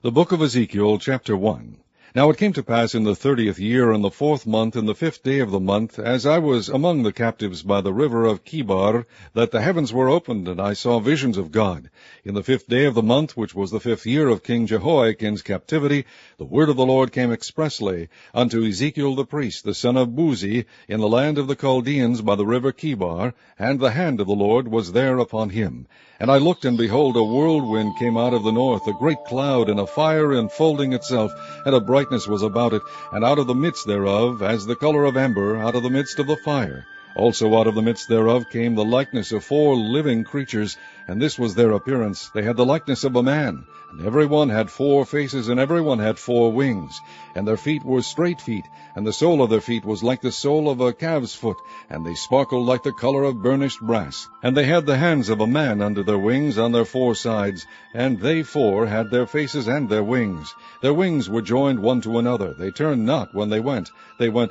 The book of Ezekiel, chapter 1. Now it came to pass in the 30th year, in the 4th month, in the 5th day of the month, as I was among the captives by the river of Chebar, that the heavens were opened, and I saw visions of God. In the 5th day of the month, which was the 5th year of King Jehoiakim's captivity, the word of the Lord came expressly unto Ezekiel the priest, the son of Buzi, in the land of the Chaldeans by the river Chebar, and the hand of the Lord was there upon him. And I looked, and behold, a whirlwind came out of the north, a great cloud, and a fire enfolding itself, and a brightness was about it, and out of the midst thereof, as the color of amber, out of the midst of the fire. Also out of the midst thereof came the likeness of 4 living creatures, and this was their appearance. They had the likeness of a man, and every one had 4 faces, and every one had 4 wings. And their feet were straight feet, and the sole of their feet was like the sole of a calf's foot, and they sparkled like the color of burnished brass. And they had the hands of a man under their wings on their 4 sides, and they 4 had their faces and their wings. Their wings were joined one to another. They turned not when they went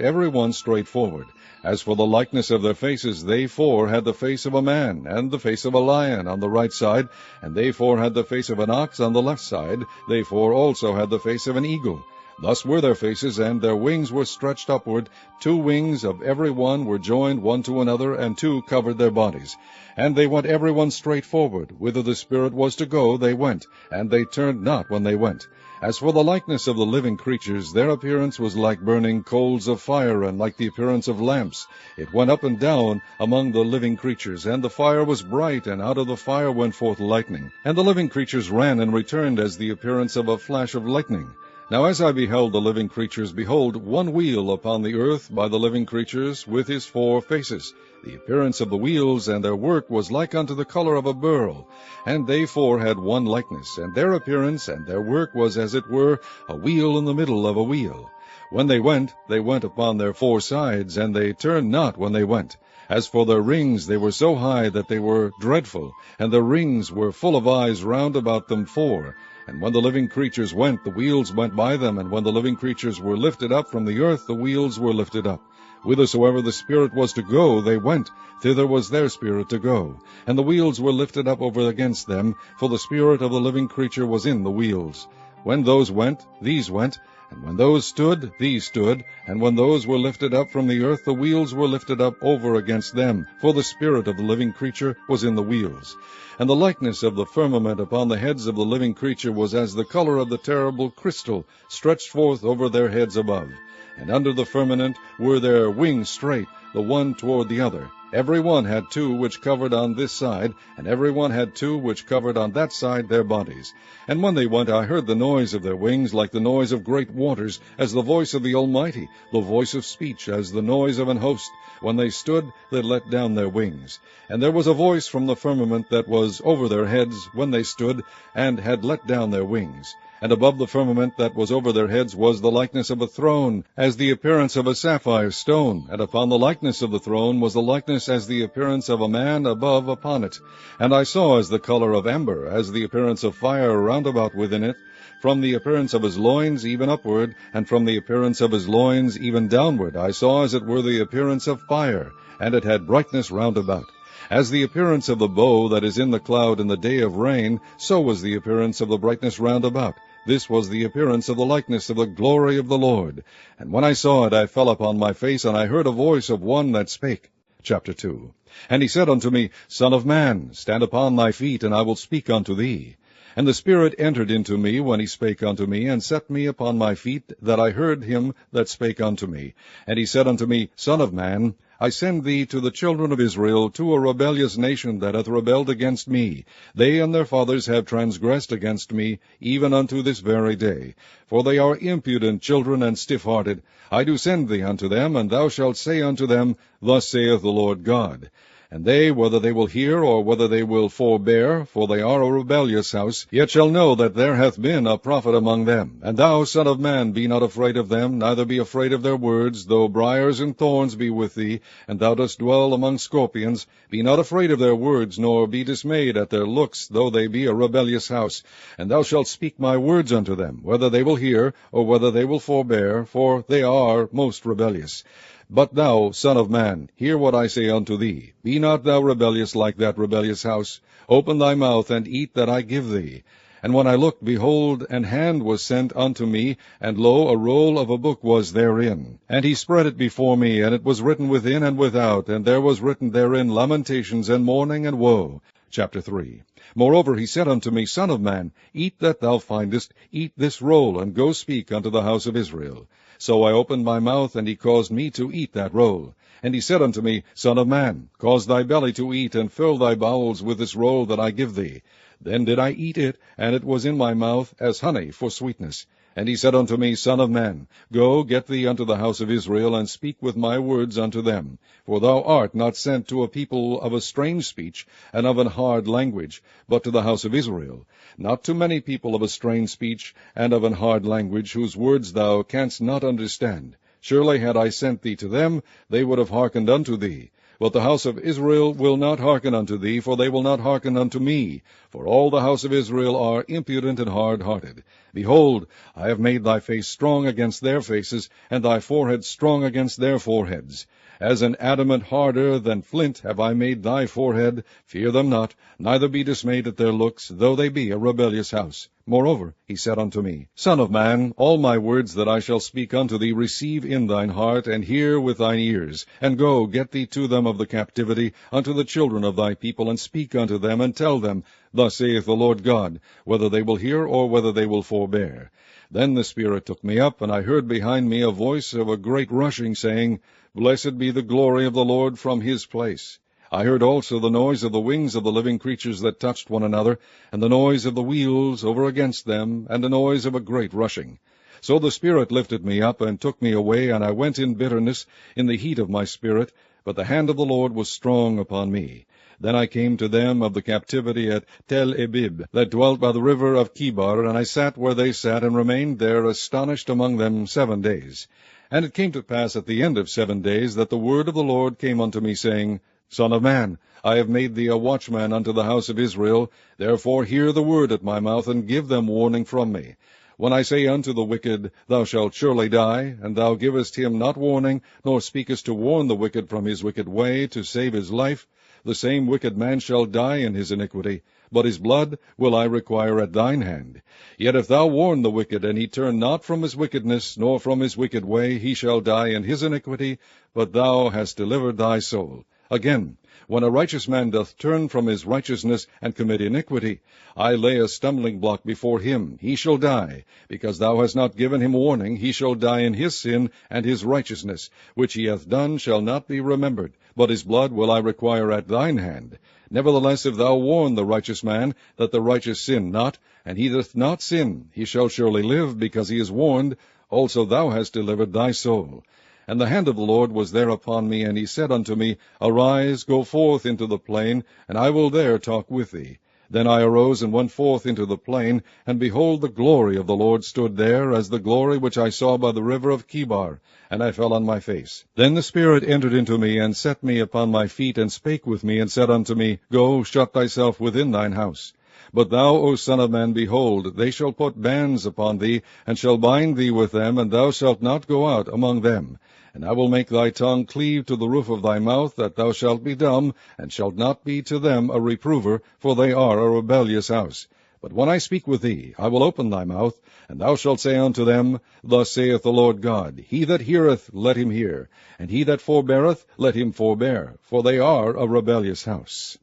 every one straight forward. As for the likeness of their faces, they 4 had the face of a man, and the face of a lion on the right side, and they 4 had the face of an ox on the left side. They 4 also had the face of an eagle. Thus were their faces, and their wings were stretched upward. 2 wings of every one were joined one to another, and 2 covered their bodies. And they went every one straight forward. Whither the Spirit was to go, they went, and they turned not when they went. As for the likeness of the living creatures, their appearance was like burning coals of fire, and like the appearance of lamps. It went up and down among the living creatures, and the fire was bright, and out of the fire went forth lightning. And the living creatures ran and returned as the appearance of a flash of lightning. Now as I beheld the living creatures, behold, one wheel upon the earth by the living creatures, with his 4 faces. The appearance of the wheels and their work was like unto the color of a beryl. And they 4 had one likeness, and their appearance and their work was as it were a wheel in the middle of a wheel. When they went upon their 4 sides, and they turned not when they went. As for their rings, they were so high that they were dreadful, and their rings were full of eyes round about them 4. And when the living creatures went, the wheels went by them, and when the living creatures were lifted up from the earth, the wheels were lifted up. Whithersoever the Spirit was to go, they went, thither was their spirit to go. And the wheels were lifted up over against them, for the spirit of the living creature was in the wheels. When those went, these went, and when those stood, these stood, and when those were lifted up from the earth, the wheels were lifted up over against them, for the spirit of the living creature was in the wheels. And the likeness of the firmament upon the heads of the living creature was as the color of the terrible crystal, stretched forth over their heads above. And under the firmament were their wings straight, the one toward the other. Every one had 2 which covered on this side, and every one had 2 which covered on that side their bodies. And when they went, I heard the noise of their wings like the noise of great waters, as the voice of the Almighty, the voice of speech, as the noise of an host. When they stood, they let down their wings. And there was a voice from the firmament that was over their heads when they stood, and had let down their wings. And above the firmament that was over their heads was the likeness of a throne, as the appearance of a sapphire stone. And upon the likeness of the throne was the likeness as the appearance of a man above upon it. And I saw as the color of amber, as the appearance of fire round about within it, from the appearance of his loins even upward, and from the appearance of his loins even downward. I saw as it were the appearance of fire, and it had brightness round about. As the appearance of the bow that is in the cloud in the day of rain, so was the appearance of the brightness round about. This was the appearance of the likeness of the glory of the Lord. And when I saw it, I fell upon my face, and I heard a voice of one that spake. Chapter 2. And he said unto me, Son of man, stand upon thy feet, and I will speak unto thee. And the Spirit entered into me when he spake unto me, and set me upon my feet, that I heard him that spake unto me. And he said unto me, Son of man, I send thee to the children of Israel, to a rebellious nation that hath rebelled against me. They and their fathers have transgressed against me, even unto this very day. For they are impudent children and stiff-hearted. I do send thee unto them, and thou shalt say unto them, Thus saith the Lord God. And they, whether they will hear, or whether they will forbear, for they are a rebellious house, yet shall know that there hath been a prophet among them. And thou, son of man, be not afraid of them, neither be afraid of their words, though briars and thorns be with thee, and thou dost dwell among scorpions. Be not afraid of their words, nor be dismayed at their looks, though they be a rebellious house. And thou shalt speak my words unto them, whether they will hear, or whether they will forbear, for they are most rebellious. But thou, son of man, hear what I say unto thee. Be not thou rebellious like that rebellious house. Open thy mouth, and eat that I give thee. And when I looked, behold, an hand was sent unto me, and lo, a roll of a book was therein. And he spread it before me, and it was written within and without, and there was written therein lamentations and mourning and woe. Chapter 3. Moreover he said unto me, Son of man, eat that thou findest, eat this roll, and go speak unto the house of Israel. So I opened my mouth, and he caused me to eat that roll. And he said unto me, Son of man, cause thy belly to eat, and fill thy bowels with this roll that I give thee. Then did I eat it, and it was in my mouth as honey for sweetness. And he said unto me, Son of man, go, get thee unto the house of Israel, and speak with my words unto them. For thou art not sent to a people of a strange speech, and of an hard language, but to the house of Israel. Not to many people of a strange speech, and of an hard language, whose words thou canst not understand. Surely had I sent thee to them, they would have hearkened unto thee. But the house of Israel will not hearken unto thee, for they will not hearken unto me. For all the house of Israel are impudent and hard-hearted. Behold, I have made thy face strong against their faces, and thy forehead strong against their foreheads. As an adamant harder than flint have I made thy forehead. Fear them not, neither be dismayed at their looks, though they be a rebellious house. Moreover he said unto me, Son of man, all my words that I shall speak unto thee receive in thine heart, and hear with thine ears. And go, get thee to them of the captivity, unto the children of thy people, and speak unto them, and tell them, Thus saith the Lord God, whether they will hear, or whether they will forbear. Then the Spirit took me up, and I heard behind me a voice of a great rushing, saying, Blessed be the glory of the Lord from his place. I heard also the noise of the wings of the living creatures that touched one another, and the noise of the wheels over against them, and the noise of a great rushing. So the Spirit lifted me up, and took me away, and I went in bitterness, in the heat of my spirit, but the hand of the Lord was strong upon me. Then I came to them of the captivity at Tel-Ebib, that dwelt by the river of Chebar, and I sat where they sat, and remained there astonished among them 7 days. And it came to pass at the end of 7 days, that the word of the Lord came unto me, saying, Son of man, I have made thee a watchman unto the house of Israel. Therefore hear the word at my mouth, and give them warning from me. When I say unto the wicked, Thou shalt surely die, and thou givest him not warning, nor speakest to warn the wicked from his wicked way, to save his life, the same wicked man shall die in his iniquity, but his blood will I require at thine hand. Yet if thou warn the wicked, and he turn not from his wickedness, nor from his wicked way, he shall die in his iniquity, but thou hast delivered thy soul. Again, when a righteous man doth turn from his righteousness, and commit iniquity, I lay a stumbling block before him, he shall die. Because thou hast not given him warning, he shall die in his sin, and his righteousness, which he hath done, shall not be remembered, but his blood will I require at thine hand. Nevertheless, if thou warn the righteous man, that the righteous sin not, and he doth not sin, he shall surely live, because he is warned, also thou hast delivered thy soul. And the hand of the Lord was there upon me, and he said unto me, Arise, go forth into the plain, and I will there talk with thee. Then I arose and went forth into the plain, and behold, the glory of the Lord stood there, as the glory which I saw by the river of Chebar, and I fell on my face. Then the Spirit entered into me, and set me upon my feet, and spake with me, and said unto me, Go, shut thyself within thine house. But thou, O son of man, behold, they shall put bands upon thee, and shall bind thee with them, and thou shalt not go out among them. And I will make thy tongue cleave to the roof of thy mouth, that thou shalt be dumb, and shalt not be to them a reprover, for they are a rebellious house. But when I speak with thee, I will open thy mouth, and thou shalt say unto them, Thus saith the Lord God, He that heareth, let him hear, and he that forbeareth, let him forbear, for they are a rebellious house.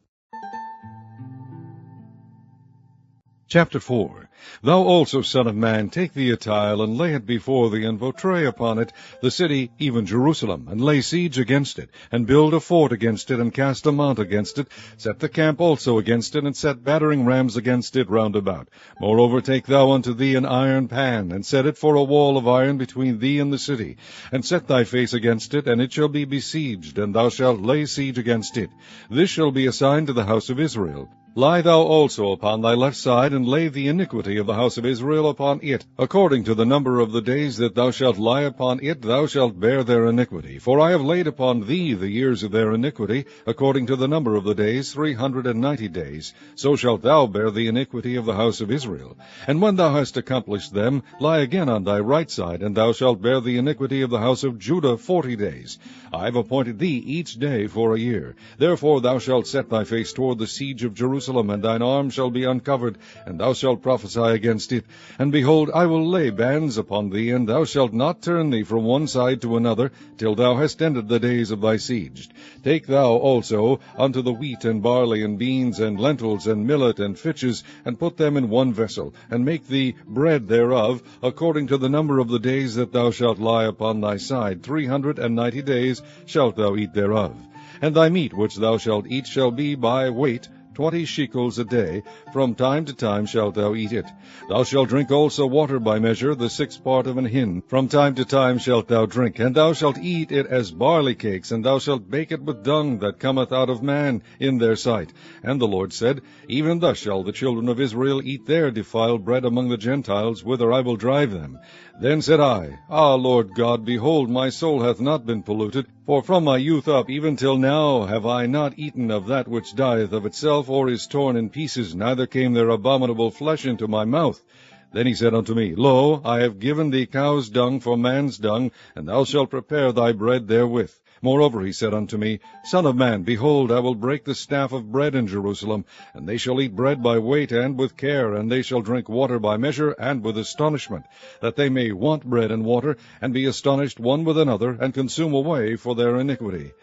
Chapter 4. Thou also, son of man, take thee a tile, and lay it before thee, and portray upon it the city, even Jerusalem, and lay siege against it, and build a fort against it, and cast a mount against it. Set the camp also against it, and set battering rams against it round about. Moreover, take thou unto thee an iron pan, and set it for a wall of iron between thee and the city. And set thy face against it, and it shall be besieged, and thou shalt lay siege against it. This shall be a sign to the house of Israel. Lie thou also upon thy left side, and lay the iniquity of the house of Israel upon it. According to the number of the days that thou shalt lie upon it, thou shalt bear their iniquity. For I have laid upon thee the years of their iniquity, according to the number of the days, 390 days. So shalt thou bear the iniquity of the house of Israel. And when thou hast accomplished them, lie again on thy right side, and thou shalt bear the iniquity of the house of Judah 40 days. I have appointed thee each day for a year. Therefore thou shalt set thy face toward the siege of Jerusalem, Jerusalem, and thine arm shall be uncovered, and thou shalt prophesy against it. And behold, I will lay bands upon thee, and thou shalt not turn thee from one side to another, till thou hast ended the days of thy siege. Take thou also unto the wheat and barley and beans and lentils and millet and fitches, and put them in one vessel, and make thee bread thereof, according to the number of the days that thou shalt lie upon thy side. 390 days shalt thou eat thereof. And thy meat which thou shalt eat shall be by weight, 20 shekels a day. From time to time shalt thou eat it. Thou shalt drink also water by measure, the 6th part of an hin. From time to time shalt thou drink, and thou shalt eat it as barley cakes, and thou shalt bake it with dung that cometh out of man in their sight. And the Lord said, Even thus shall the children of Israel eat their defiled bread among the Gentiles, whither I will drive them. Then said I, Ah, Lord God, behold, my soul hath not been polluted, for from my youth up even till now have I not eaten of that which dieth of itself, or is torn in pieces, neither came there abominable flesh into my mouth. Then he said unto me, Lo, I have given thee cow's dung for man's dung, and thou shalt prepare thy bread therewith. Moreover he said unto me, Son of man, behold, I will break the staff of bread in Jerusalem, and they shall eat bread by weight and with care, and they shall drink water by measure and with astonishment, that they may want bread and water, and be astonished one with another, and consume away for their iniquity.